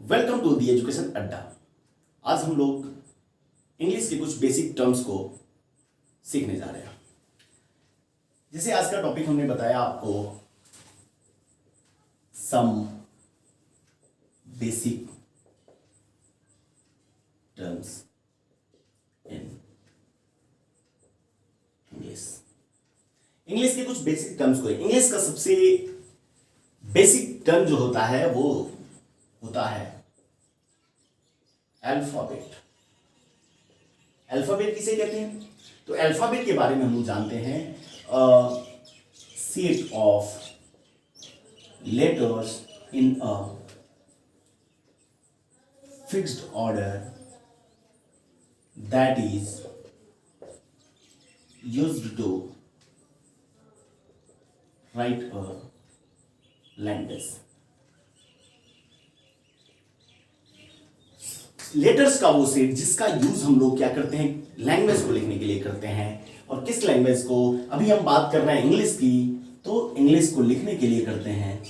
Welcome to the education अड्डा। आज हम लोग इंग्लिश के कुछ बेसिक टर्म्स को सीखने जा रहे हैं। जैसे आज का टॉपिक हमने बताया आपको some basic terms in English के कुछ बेसिक टर्म्स को। इंग्लिश का सबसे बेसिक टर्म जो होता है वो होता है अल्फाबेट। अल्फाबेट किसे कहते हैं? तो अल्फाबेट के बारे में हम लोग जानते हैं set of letters in a fixed order that is used to write a language. Letters का वो सेट जिसका यूज हम लोग क्या करते हैं, लैंग्वेज को लिखने के लिए करते हैं। और किस लैंग्वेज को? अभी हम बात कर रहे हैं इंग्लिश की, तो इंग्लिश को लिखने के लिए करते हैं,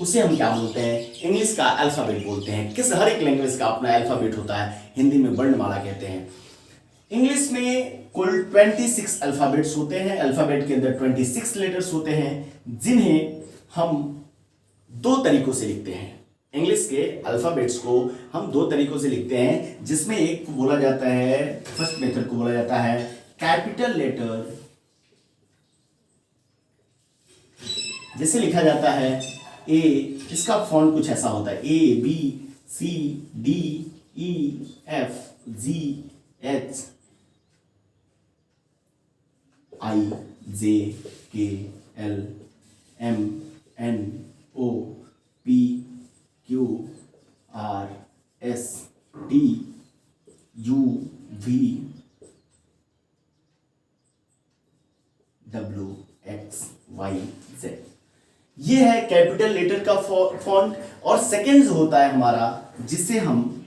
उसे हम क्या बोलते हैं? इंग्लिश का अल्फाबेट बोलते हैं। किस हर एक लैंग्वेज का अपना अल्फाबेट होता है, हिंदी में वर्णमाला कहते हैं। इंग्लिश में कुल 26 अल्फाबेट्स होते हैं। अल्फाबेट के अंदर 26 लेटर्स होते हैं, जिन्हें हम दो तरीकों से लिखते हैं। इंग्लिश के अल्फाबेट्स को हम दो तरीकों से लिखते हैं, जिसमें एक बोला जाता है, फर्स्ट मेथड को बोला जाता है कैपिटल लेटर, जिसे लिखा जाता है ए। इसका फॉन्ट कुछ ऐसा होता है A B C D E F G H I J K L M N O P Q R S T U V W X Y Z. ये है कैपिटल लेटर का फॉन्ट। और सेकेंड जो होता है हमारा, जिसे हम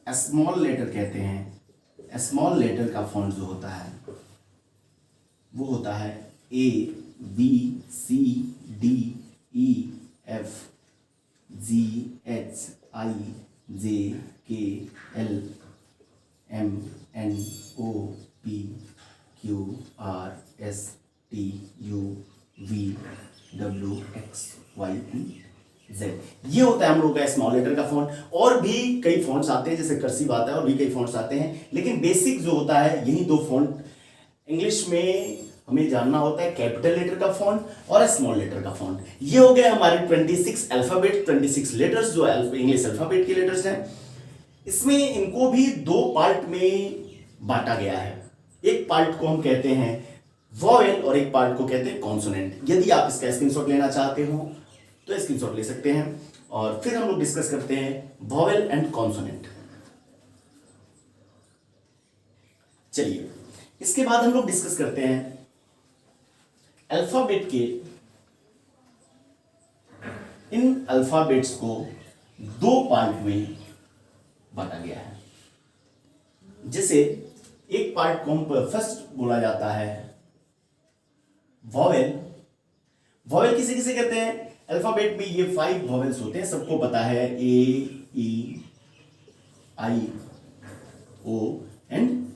स्मॉल लेटर कहते हैं। स्मॉल लेटर का फॉन्ट जो होता है वो होता है A B C D E F G H I J K L M N O P Q R S T U V W X Y Z. ये होता है हम लोग का स्मॉल लेटर का फॉन्ट। और भी कई फॉन्ट्स आते हैं, जैसे कर्सिव आता है, और भी कई फॉन्ट्स आते हैं, लेकिन बेसिक जो होता है यही दो फॉन्ट इंग्लिश में हमें जानना होता है, कैपिटल लेटर का फॉन्ट और स्मॉल लेटर का फॉन्ट। ये हो गए हमारे 26 अल्फाबेट, 26 लेटर्स जो इंग्लिश अल्फाबेट के लेटर्स हैं। इसमें इनको भी दो पार्ट में बांटा गया है। एक पार्ट को हम कहते हैं वॉवेल और एक पार्ट को कहते हैं कॉन्सोनेंट। यदि आप इसका स्क्रीनशॉट लेना चाहते हो तो स्क्रीनशॉट ले सकते हैं, और फिर हम लोग डिस्कस करते हैं वॉवेल एंड कॉन्सोनेंट। चलिए, इसके बाद हम लोग डिस्कस करते हैं अल्फाबेट के। इन अल्फाबेट्स को दो पार्ट में बांटा गया है। जैसे एक पार्ट को हम फर्स्ट बोला जाता है वॉवेल। वॉवेल किसे किसे कहते हैं? अल्फाबेट में ये 5 वॉवेल्स होते हैं, सबको पता है, A E I O and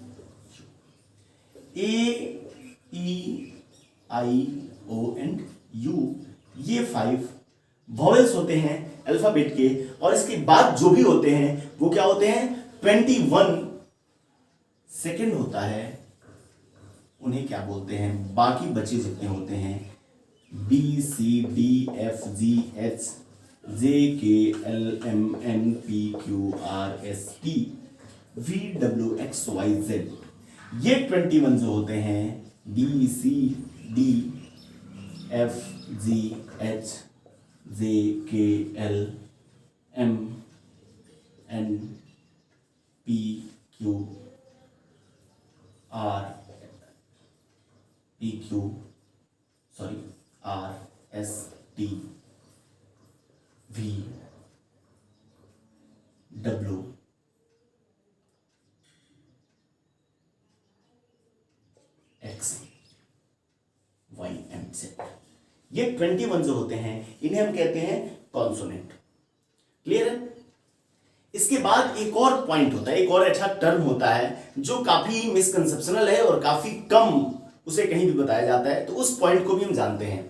A E I O and U. ये 5 वॉवेल्स होते हैं अल्फाबेट के। और इसके बाद जो भी होते हैं वो क्या होते हैं? 21 सेकेंड होता है, उन्हें क्या बोलते हैं? बाकी बचे जितने होते हैं B C D F G H J K L M N P Q R S T V W X Y Z. ये 21 जो होते हैं B C D F G H J K L M N P Q R S T V W X Y and Z. ये 21 जो होते हैं इन्हें हम कहते हैं कॉन्सोनेंट। क्लियर है? इसके बाद एक और पॉइंट होता है, एक और अच्छा टर्म होता है जो काफी मिसकंसेप्शनल है और काफी कम उसे कहीं भी बताया जाता है, तो उस पॉइंट को भी हम जानते हैं।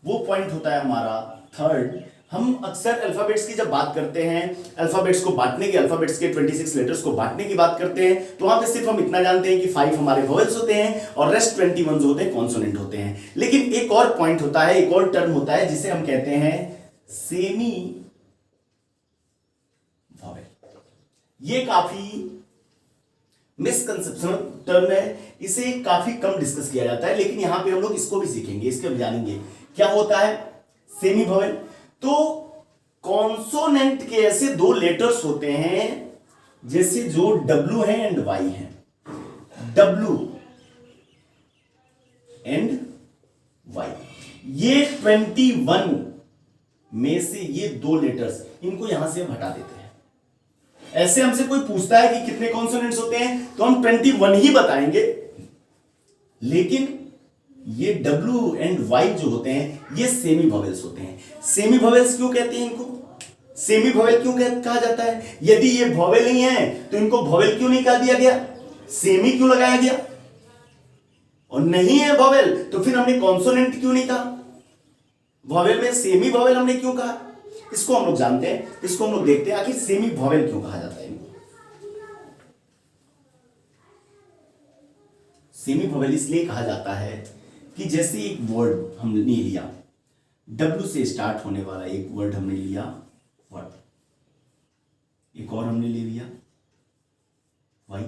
वो पॉइंट होता है हमारा थर्ड। हम अक्सर अल्फाबेट्स की जब बात करते हैं, अल्फाबेट्स को बांटने की, अल्फाबेट्स के 26 लेटर्स को बांटने की बात करते हैं, तो वहां पे सिर्फ हम इतना जानते हैं कि 5 हमारे वोवेल्स होते हैं और रेस्ट 21 जो होते हैं कॉन्सोनेंट होते हैं। लेकिन एक और पॉइंट होता है, एक और टर्म होता है जिसे हम कहते हैं सेमी वोवेल। ये काफी मिसकंसेप्शनल टर्म है, इसे काफी कम डिस्कस किया जाता है, लेकिन यहां पे हम लोग इसको भी सीखेंगे, इसके भी जानेंगे क्या होता है सेमी वोवेल। तो कॉन्सोनेंट के ऐसे दो लेटर्स होते हैं जैसे जो W है एंड Y है, W एंड Y, ये 21 में से ये दो लेटर्स, इनको यहां से हम हटा देते हैं। ऐसे हमसे कोई पूछता है कि कितने कॉन्सोनेंट्स होते हैं, तो हम 21 ही बताएंगे, लेकिन ये W एंड Y जो होते हैं ये सेमी वोवेल्स होते हैं। सेमी वोवेल्स क्यों कहते हैं इनको? सेमी वोवेल क्यों कहा जाता है? यदि ये वोवेल नहीं है तो इनको वोवेल क्यों नहीं कहा दिया गया, सेमी क्यों लगाया गया? और नहीं है वोवेल तो फिर हमने कॉन्सोनेंट क्यों नहीं कहा? वोवेल में सेमी वोवेल हमने क्यों कहा? इसको हम लोग जानते हैं, इसको हम लोग देखते हैं आखिर सेमी वोवेल क्यों कहा जाता है इनको। सेमी वोवेल इसलिए कहा जाता है कि जैसे एक वर्ड हमने लिया, W से स्टार्ट होने वाला एक वर्ड हमने लिया, वर्ड, एक और हमने ले लिया Y,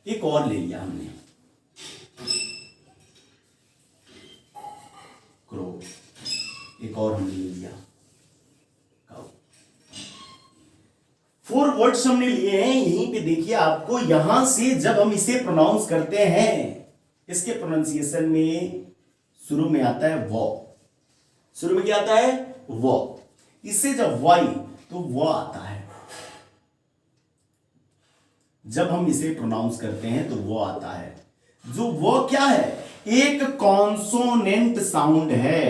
एक और ले लिया हमने क्रो, एक और हमने ले लिया काउ। 4 वर्ड्स हमने लिए हैं। यहीं पे देखिए आपको, यहां से जब हम इसे प्रोनाउंस करते हैं, इसके प्रोनाउंसिएशन में शुरू में आता है वो, शुरू में क्या आता है वो, इससे जब वाई तो वो आता है, जब हम इसे प्रोनाउंस करते हैं तो वो आता है। जो वो क्या है, एक कॉन्सोनेंट साउंड है,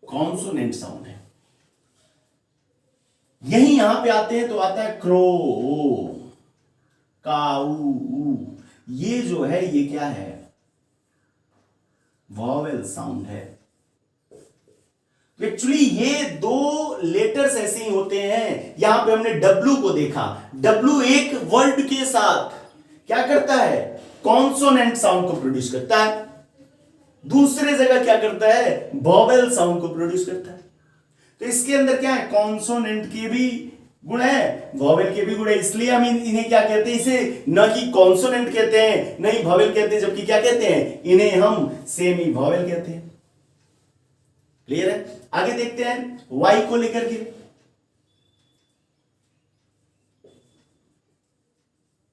कॉन्सोनेंट साउंड है। यही यहां पे आते हैं तो आता है क्रो, काऊ, ये जो है ये क्या है, वॉवेल साउंड है। तो एक्चुअली ये दो लेटर्स ऐसे ही होते हैं। यहां पे हमने W को देखा, W एक वर्ड के साथ क्या करता है, कॉन्सोनेंट साउंड को प्रोड्यूस करता है, दूसरे जगह क्या करता है, वॉवेल साउंड को प्रोड्यूस करता है। तो इसके अंदर क्या है, कॉन्सोनेंट के भी गुण है, वॉवेल के भी गुण है, इसलिए हम इन्हें क्या कहते हैं, इसे न कि कॉन्सोनेंट कहते हैं न ही वॉवेल कहते हैं, जबकि क्या कहते हैं, इन्हें हम सेमी वॉवेल कहते हैं। क्लियर है? आगे देखते हैं वाई को लेकर के।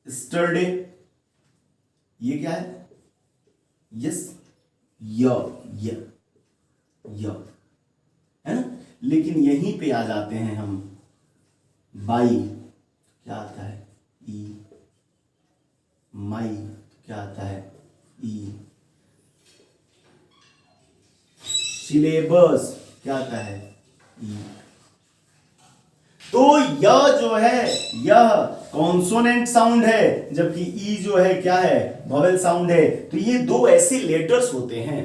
स्टरडे, ये क्या है, यस, य है ना। लेकिन यहीं पे आ जाते हैं हम बाई, क्या आता है, ई, माई क्या आता है, ई, सिलेबस क्या आता है, ई। तो यह जो है यह कॉन्सोनेंट साउंड है, जबकि ई जो है क्या है, वॉवेल साउंड है। तो ये दो ऐसे लेटर्स होते हैं,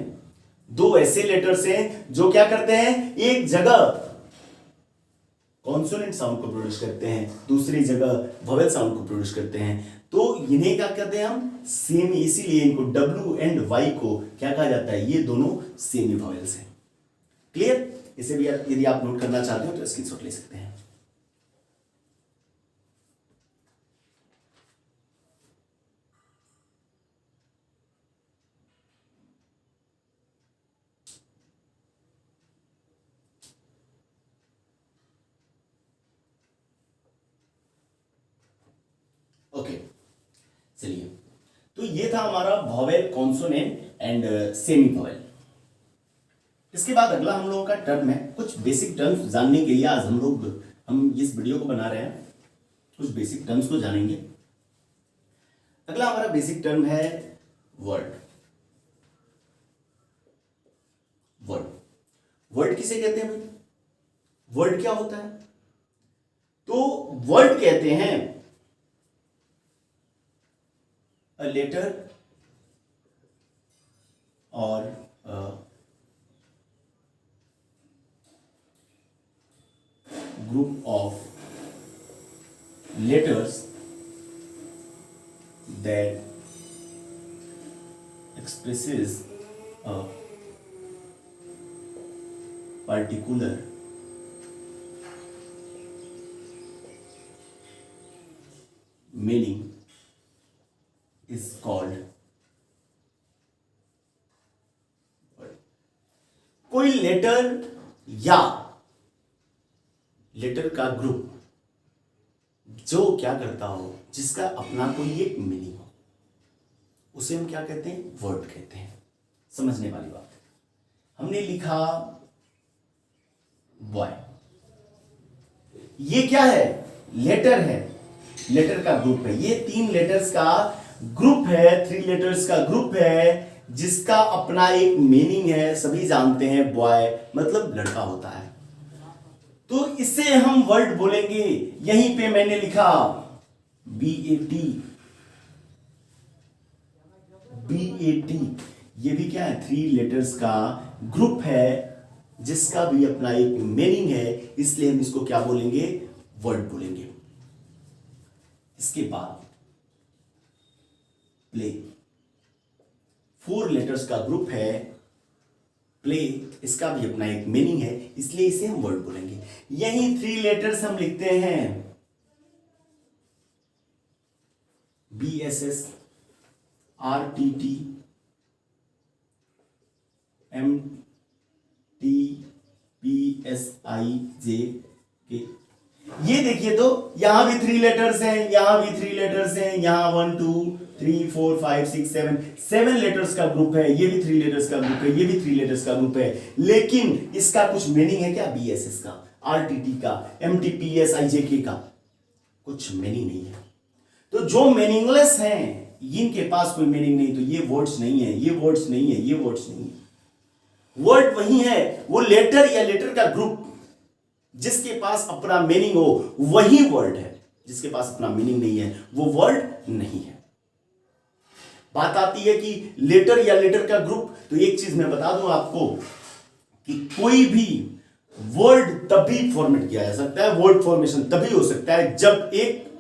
दो ऐसे लेटर्स हैं जो क्या करते हैं, एक जगह कॉन्सोनेंट साउंड को प्रोड्यूस करते हैं, दूसरी जगह वोवेल साउंड को प्रोड्यूस करते हैं। तो इन्हें क्या कहते हैं हम, सेमी, इसीलिए इनको W एंड Y को क्या कहा जाता है, ये दोनों सेमी वोवेल्स हैं। क्लियर? इसे भी यदि आप नोट करना चाहते हो तो स्क्रीनशॉट ले सकते हैं। ओके, चलिए, तो ये था हमारा vowel, consonant and semi vowel. इसके बाद अगला हम लोगों का टर्म है, कुछ बेसिक टर्म्स जानने के लिए आज हम इस वीडियो को बना रहे हैं, कुछ बेसिक टर्म्स को जानेंगे। अगला हमारा बेसिक टर्म है वर्ड। वर्ड, वर्ड किसे कहते हैं भाई? वर्ड क्या होता है? तो वर्ड कहते हैं अ लेटर और group of letters that expresses a particular meaning is called word. कोई लेटर या लेटर का ग्रुप जो क्या करता हो, जिसका अपना कोई एक मीनिंग हो, उसे हम क्या कहते हैं? वर्ड कहते हैं। समझने वाली बात है। हमने लिखा बॉय, ये क्या है? लेटर है, लेटर का ग्रुप है। ये 3 लेटर्स का ग्रुप है, 3 लेटर्स का ग्रुप है, जिसका अपना एक मीनिंग है। सभी जानते हैं बॉय मतलब लड़का होता है, तो इसे हम वर्ड बोलेंगे। यहीं पे मैंने लिखा BAT, BAT, ये भी क्या है? 3 लेटर्स का ग्रुप है, जिसका भी अपना एक मीनिंग है, इसलिए हम इसको क्या बोलेंगे? वर्ड बोलेंगे। इसके बाद प्ले, 4 लेटर्स का ग्रुप है, प्ले, इसका भी अपना एक मीनिंग है, इसलिए इसे हम वर्ड बोलेंगे। यही 3 लेटर्स हम लिखते हैं BSS, RTT, MTPSIJK। ये देखिए तो यहां भी 3 लेटर्स हैं, यहां भी 3 लेटर्स हैं, यहां 1 2 3 4 5 6 7 लेटर्स का ग्रुप है। ये भी 3 लेटर्स का ग्रुप है, ये भी 3 लेटर्स का ग्रुप है, लेकिन इसका कुछ मीनिंग है क्या? BSS का, RTT का, MTPSIJK का कुछ मीनिंग नहीं है। तो जो मीनिंगलेस हैं, इनके पास कोई मीनिंग नहीं, तो ये वर्ड्स नहीं है, ये वर्ड्स नहीं है, ये वर्ड्स नहीं है। वर्ड वही है, वो लेटर या लेटर का ग्रुप जिसके पास अपना मीनिंग हो, वही वर्ड है। जिसके पास अपना मीनिंग नहीं है, वो वर्ड नहीं है। बात आती है कि लेटर या लेटर का ग्रुप, तो एक चीज मैं बता दूं आपको कि कोई भी वर्ड तभी फॉर्मेट किया जा सकता है, वर्ड फॉर्मेशन तभी हो सकता है जब एक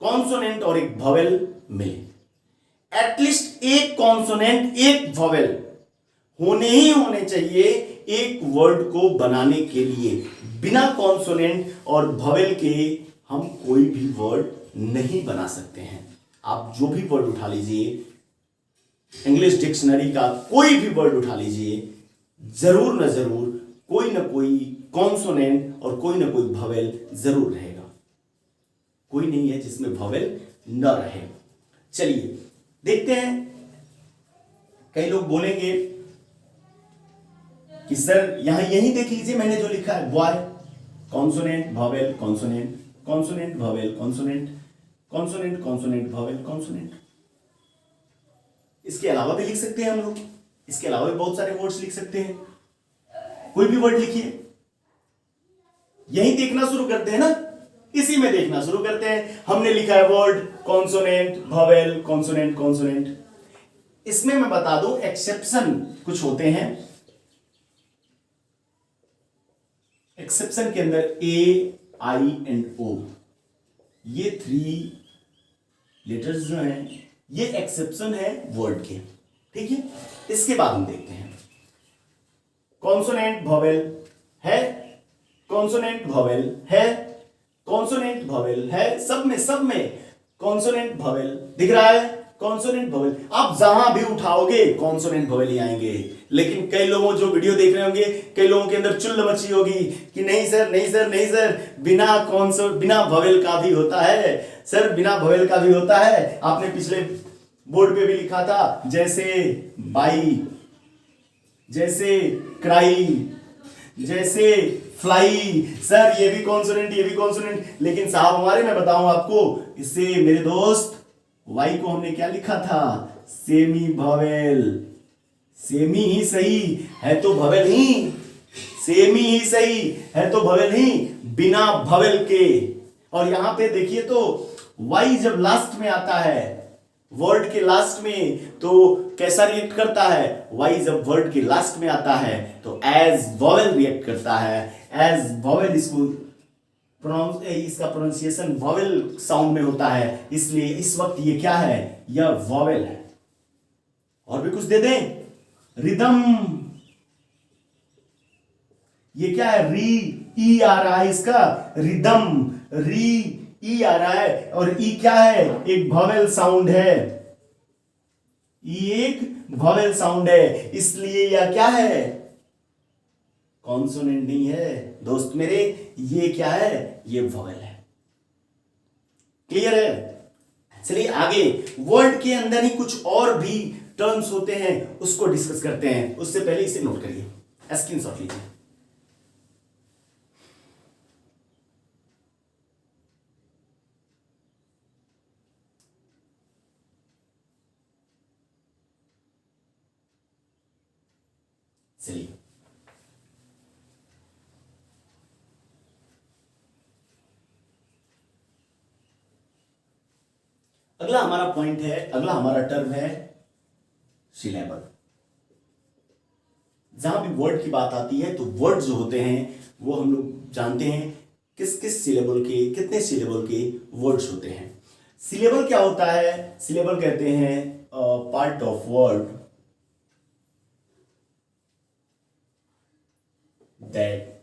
कॉन्सोनेंट और एक वॉवेल मिले। एटलीस्ट एक कॉन्सोनेंट एक वॉवेल होने ही होने चाहिए एक वर्ड को बनाने के लिए। बिना कॉन्सोनेंट और वॉवेल के हम कोई भी वर्ड नहीं बना सकते हैं। आप जो भी वर्ड उठा लीजिए, इंग्लिश डिक्शनरी का कोई भी वर्ड उठा लीजिए, जरूर ना जरूर कोई ना कोई कॉन्सोनेंट और कोई ना कोई वॉवेल जरूर रहेगा। कोई नहीं है जिसमें वॉवेल न रहे। चलिए देखते हैं। कई लोग बोलेंगे कि सर यहां यही देख लीजिए, मैंने जो लिखा है boy, consonant vowel consonant, consonant vowel consonant, consonant consonant vowel consonant. इसके अलावा भी लिख सकते हैं हम लोग, इसके अलावा भी बहुत सारे वर्ड्स लिख सकते हैं। कोई भी वर्ड लिखिए, यही देखना शुरू करते हैं ना, इसी में देखना शुरू करते हैं। हमने लिखा है word consonant vowel consonant consonant. इसमें मैं बता दूं एक्सेप्शन कुछ होते हैं। एक्सेप्शन के अंदर A, I एंड O, ये 3 लेटर्स जो हैं, ये एक्सेप्शन है वर्ड के। ठीक है, इसके बाद हम देखते हैं कॉन्सोनेंट वॉवेल है, कॉन्सोनेंट वॉवेल है, कॉन्सोनेंट वॉवेल है, सब में कॉन्सोनेंट वॉवेल दिख रहा है। कॉन्सोनेंट वॉवेल आप जहां भी उठाओगे कॉन्सोनेंट वॉवेल ही आएंगे। लेकिन कई लोगों जो वीडियो देख रहे होंगे, कई लोगों के अंदर चुल्ल मची होगी कि नहीं सर नहीं सर नहीं सर, बिना वॉवेल का भी होता है सर, बिना वॉवेल का भी होता है। आपने पिछले बोर्ड पे भी लिखा था, जैसे बाई, जैसे क्राई, जैसे फ्लाई। सर ये भी कॉन्सोनेंट, ये भी कॉन्सोनेंट। लेकिन साहब हमारे, मैं बताऊं आपको, इससे मेरे दोस्त वाई को हमने क्या लिखा था? Semi vowel. सेमी ही सही है तो वॉवेल ही सेम ही सही है, तो भवेल ही बिना भवेल के। और यहां पे देखिए तो वाई जब लास्ट में आता है, वर्ड के लास्ट में, तो कैसा रिएक्ट करता है? वाई जब वर्ड के लास्ट में आता है तो एज वॉवेल रिएक्ट करता है, एज वॉवेल। इसका प्रोनाउंसिएशन वॉवेल साउंड में होता है, इसलिए इस वक्त ये क्या है? यह वॉवेल है। और भी कुछ दे दें? रिदम, ये क्या है? री ई आ रहा है इसका, रिदम, री ई आ रहा है। और ई क्या है? एक वॉवेल साउंड है, ई एक वॉवेल साउंड है, इसलिए यह क्या है? कॉन्सोनेंट नहीं है दोस्त मेरे, ये क्या है? ये वॉवेल है। क्लियर है? चलिए आगे, वर्ड के अंदर ही कुछ और भी टर्म्स होते हैं, उसको डिस्कस करते हैं। उससे पहले इसे नोट करिए, स्क्रीनशॉट लीजिए। चलिए, अगला हमारा पॉइंट है, अगला हमारा टर्म है सिलेबल। जहां भी वर्ड की बात आती है तो वर्ड जो होते हैं वो हम लोग जानते हैं किस किस सिलेबल के, कितने सिलेबल के वर्ड्स होते हैं। सिलेबल क्या होता है? सिलेबल कहते हैं part of word that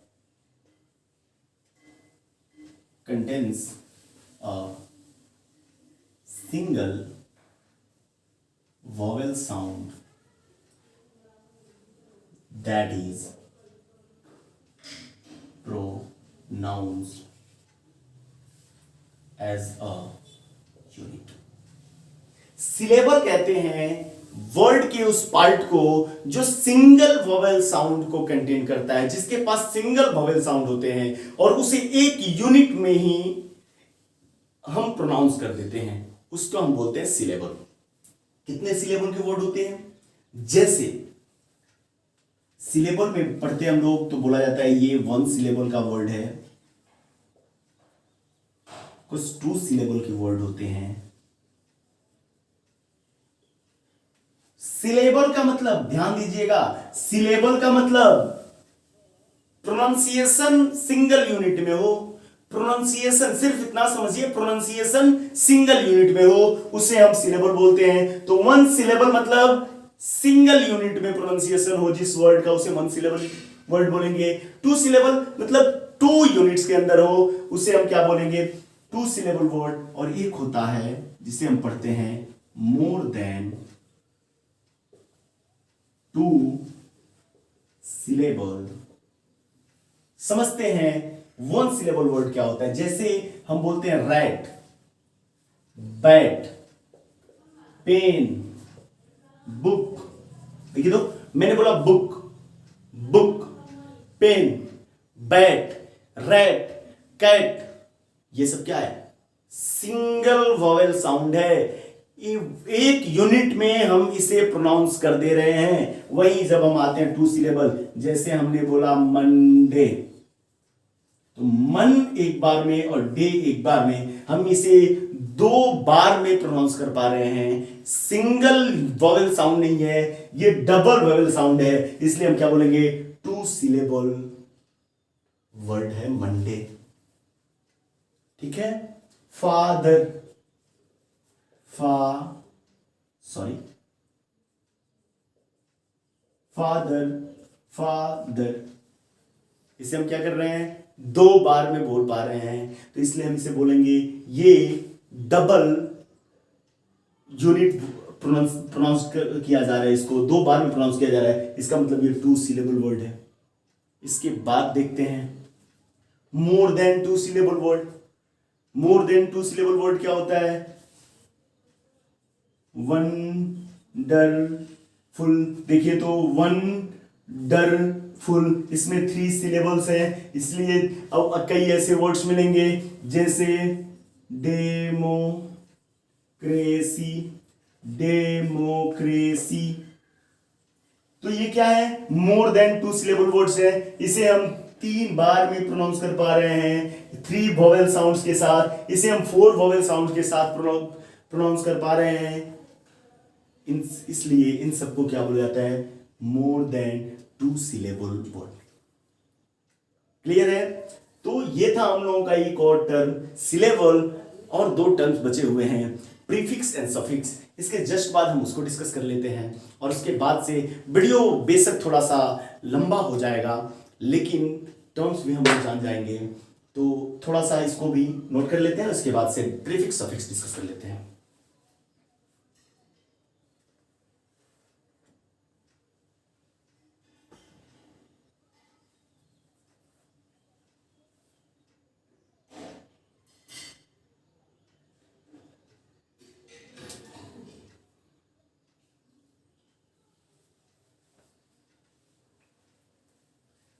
contains a single vowel sound that is pronounced as a unit. Syllable कहते हैं वर्ड के उस पार्ट को जो सिंगल वोवेल साउंड को कंटेन करता है, जिसके पास सिंगल वोवेल साउंड होते हैं और उसे एक यूनिट में ही हम प्रोनाउंस कर देते हैं, उसको हम बोलते हैं सिलेबल। कितने सिलेबल के वर्ड होते हैं? जैसे सिलेबल में पढ़ते हम लोग तो बोला जाता है ये 1 सिलेबल का वर्ड है, कुछ 2 सिलेबल के वर्ड होते हैं। सिलेबल का मतलब, ध्यान दीजिएगा, सिलेबल का मतलब प्रोनाउंसिएशन सिंगल यूनिट में हो, प्रोनाउंसिएशन सिर्फ इतना समझिए, प्रोनाउंसिएशन सिंगल यूनिट में हो उसे हम सिलेबल बोलते हैं। तो 1 सिलेबल मतलब सिंगल यूनिट में प्रोनाउंसिएशन हो जिस वर्ड का, उसे 1 सिलेबल वर्ड बोलेंगे। 2 सिलेबल मतलब 2 यूनिट्स के अंदर हो, उसे हम क्या बोलेंगे? 2 सिलेबल वर्ड। और एक होता है जिसे हम पढ़ते हैं मोर देन 2 सिलेबल। समझते हैं 1 सिलेबल वर्ड क्या होता है। जैसे हम बोलते हैं रैट, बैट, पेन, बुक। देखिए तो मैंने बोला book, book, pen, bat, rat, cat, ये सब क्या है? सिंगल वोवेल साउंड है, एक यूनिट में हम इसे प्रोनाउंस कर दे रहे हैं। वही जब हम आते हैं 2 सिलेबल, जैसे हमने बोला मंडे, तो मन एक बार में और डे एक बार में, हम इसे 2 बार में प्रोनाउंस कर पा रहे हैं। सिंगल वोवेल साउंड नहीं है, ये डबल वोवेल साउंड है, इसलिए हम क्या बोलेंगे? 2 सिलेबल वर्ड है मंडे। ठीक है? फादर, फादर, फादर, इसे हम क्या कर रहे हैं? 2 बार में बोल पा रहे हैं, तो इसलिए हम इसे बोलेंगे ये डबल यूनिट प्रोनाउंस किया जा रहा है, इसको 2 बार में प्रोनाउंस किया जा रहा है, इसका मतलब ये 2 सिलेबल वर्ड है। इसके बाद देखते हैं more than 2 syllable word. More than 2 syllable word क्या होता है? वंडरफुल। देखिए तो वंडरफुल, इसमें 3 सिलेबल्स हैं, इसलिए अब कई ऐसे वर्ड्स मिलेंगे जैसे डेमोक्रेसी, डेमोक्रेसी। तो ये क्या है, मोर देन 2 सिलेबल वर्ड्स है, इसे हम 3 बार में प्रोनाउंस कर पा रहे हैं 3 वोवेल साउंड्स के साथ, इसे हम 4 वोवेल साउंड्स के साथ प्रोनाउंस कर पा रहे हैं। इसलिए इन सबको क्या बोला जाता है, more than 2 syllable word. Clear है? तो ये था हम लोगों का एक और टर्म सिलेबल, और 2 टर्म्स बचे हुए हैं, प्रीफिक्स एंड सफिक्स। इसके जस्ट बाद हम उसको डिस्कस कर लेते हैं, और उसके बाद से वीडियो बेशक थोड़ा सा लंबा हो जाएगा, लेकिन टर्म्स भी हम लोग जान जाएंगे। तो थोड़ा सा इसको भी नोट कर लेते हैं, उसके बाद से प्रीफिक्स सफिक्स डिस्कस कर लेते हैं।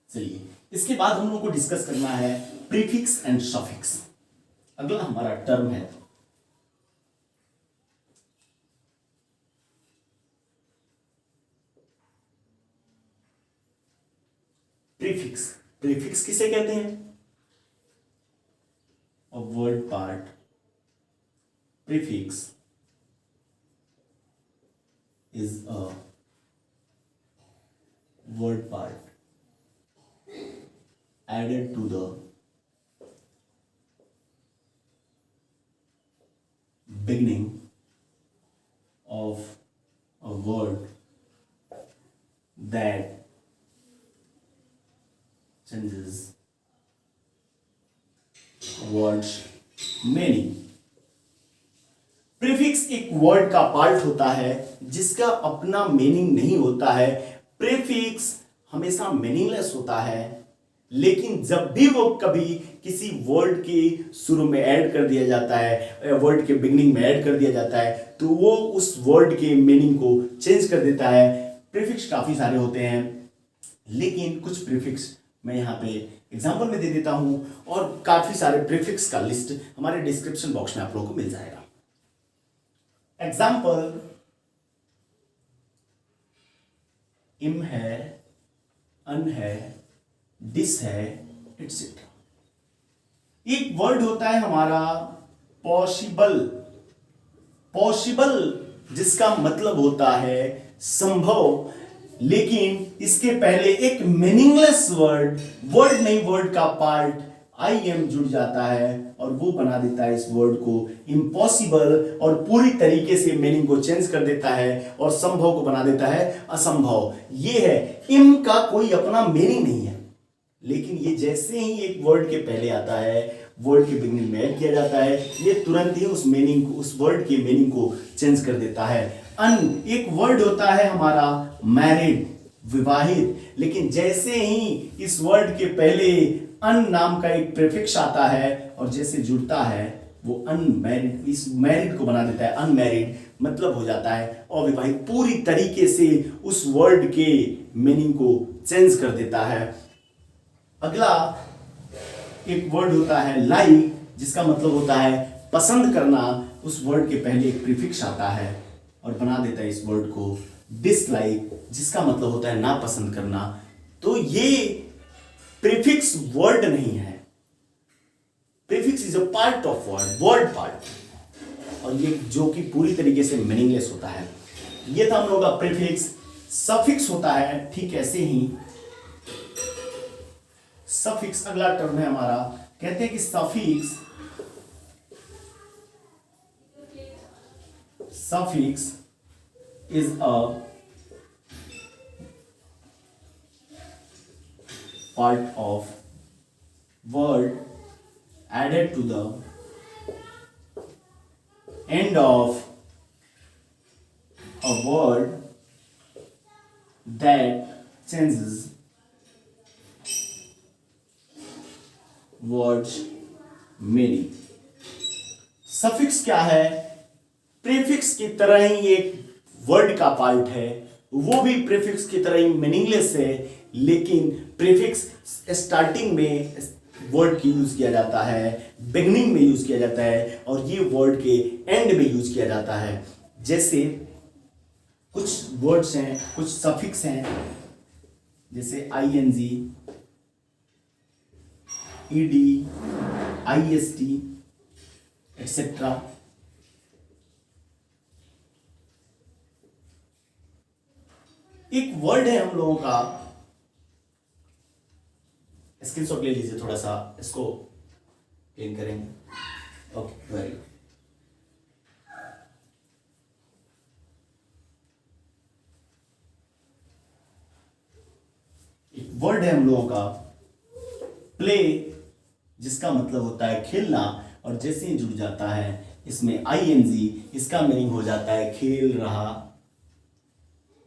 चलिए, इसके बाद हम लोग को डिस्कस करना है प्रीफिक्स एंड सफिक्स। अगला हमारा टर्म है प्रीफिक्स। प्रीफिक्स किसे कहते हैं? A word part prefix is a word part added to the beginning of a word that changes words meaning। Prefix एक वर्ड का पार्ट होता है जिसका अपना मीनिंग नहीं होता है। प्रीफिक्स हमेशा मीनिंगलेस होता है, लेकिन जब भी वो कभी किसी वर्ड के शुरू में ऐड कर दिया जाता है, वर्ड के बिगनिंग में ऐड कर दिया जाता है, तो वो उस वर्ड के मीनिंग को चेंज कर देता है। प्रीफिक्स काफी सारे होते हैं, लेकिन कुछ प्रीफिक्स मैं यहाँ पे एग्जांपल में दे देता हूं, और काफी सारे प्रीफिक्स का लिस्ट हमारे डिस्क्रिप्शन बॉक्स में आप लोगों को मिल जाएगा। एग्जाम्पल, इम है, अन है, दिस है, एटसेट्रा। एक वर्ड होता है हमारा पॉसिबल। पॉसिबल जिसका मतलब होता है संभव, लेकिन इसके पहले एक मीनिंगलेस वर्ड नहीं, वर्ड का पार्ट आई एम जुड़ जाता है और वो बना देता है इस वर्ड को इम्पॉसिबल, और पूरी तरीके से मीनिंग को चेंज कर देता है और संभव को बना देता है असंभव। ये है, इम का कोई अपना मीनिंग नहीं है, लेकिन ये जैसे ही एक वर्ड के पहले आता है, वर्ड के बिगिनिंग में ऐड किया जाता है, ये तुरंत ही उस मीनिंग को, उस वर्ड के मीनिंग को चेंज कर देता है। अन एक वर्ड होता है हमारा मैरिड, विवाहित, लेकिन जैसे ही इस वर्ड के पहले अन नाम का एक प्रीफिक्स आता है और जैसे जुड़ता है वो अनमैरिड, इस मैरिड को बना देता है अनमैरिड, मतलब हो जाता है अविवाहित। पूरी तरीके से उस वर्ड के मीनिंग को चेंज कर देता है। अगला एक वर्ड होता है लाइक, जिसका मतलब होता है पसंद करना। उस वर्ड के पहले एक प्रीफिक्स आता है और बना देता है इस वर्ड को डिसलाइक, जिसका मतलब होता है नापसंद करना। तो ये प्रीफिक्स वर्ड नहीं है, prefix is a part of word part, और ये जो कि पूरी तरीके से मीनिंगलेस होता है। ये था हम लोग का प्रीफिक्स। सफिक्स होता है ठीक ऐसे ही। सफिक्स अगला टर्म है हमारा, कहते हैं कि suffix is a part of word added to the end of a word that changes words meaning। Suffix क्या है? प्रीफिक्स की तरह ही एक वर्ड का पार्ट है, वो भी प्रीफिक्स की तरह ही मीनिंगलेस है, लेकिन प्रीफिक्स स्टार्टिंग में वर्ड की यूज किया जाता है, बिगनिंग में यूज किया जाता है, और ये वर्ड के एंड में यूज किया जाता है। जैसे कुछ वर्ड्स हैं, कुछ सफिक्स हैं, जैसे ING, ED, IST एक्सेट्रा। एक वर्ड है हम लोगों का, स्क्रीनशॉट ले लीजिए, थोड़ा सा इसको क्लीन करेंगे। Okay, very good. एक वर्ड है हम लोगों का प्ले, जिसका मतलब होता है खेलना, और जैसे ही जुड़ जाता है इसमें ING, इसका मीनिंग हो जाता है खेल रहा।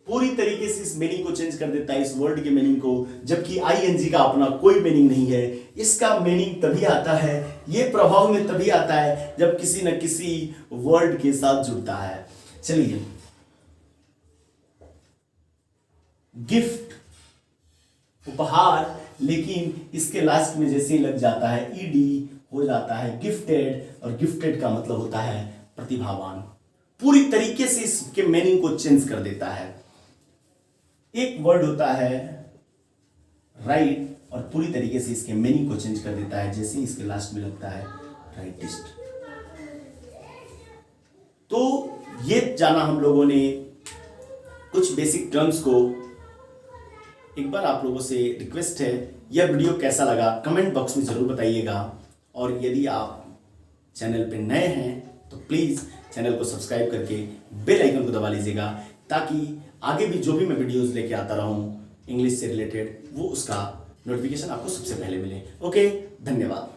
पूरी तरीके से इस मीनिंग को चेंज कर देता है, इस वर्ड के मीनिंग को, जबकि ING का अपना कोई मीनिंग नहीं है। इसका मीनिंग तभी आता है, ये प्रभाव में तभी आता है जब किसी न किसी वर्ड के साथ जुड़ता है। चलिए, गिफ्ट उपहार, लेकिन इसके लास्ट में जैसे ही लग जाता है ED हो जाता है गिफ्टेड, और गिफ्टेड का मतलब होता है प्रतिभावान। पूरी तरीके से इसके मीनिंग को चेंज कर देता है। एक वर्ड होता है राइट, और पूरी तरीके से इसके मीनिंग को चेंज कर देता है जैसे ही इसके लास्ट में लगता है राइटिस्ट। तो ये जाना हम लोगों ने कुछ बेसिक टर्म्स को। एक बार आप लोगों से रिक्वेस्ट है, यह वीडियो कैसा लगा कमेंट बॉक्स में जरूर बताइएगा, और यदि आप चैनल पे नए हैं तो प्लीज़ चैनल को सब्सक्राइब करके बेल आइकन को दबा लीजिएगा, ताकि आगे भी जो भी मैं वीडियोस लेके आता रहूं इंग्लिश से रिलेटेड, वो उसका नोटिफिकेशन आपको सबसे पहले मिले। ओके, धन्यवाद।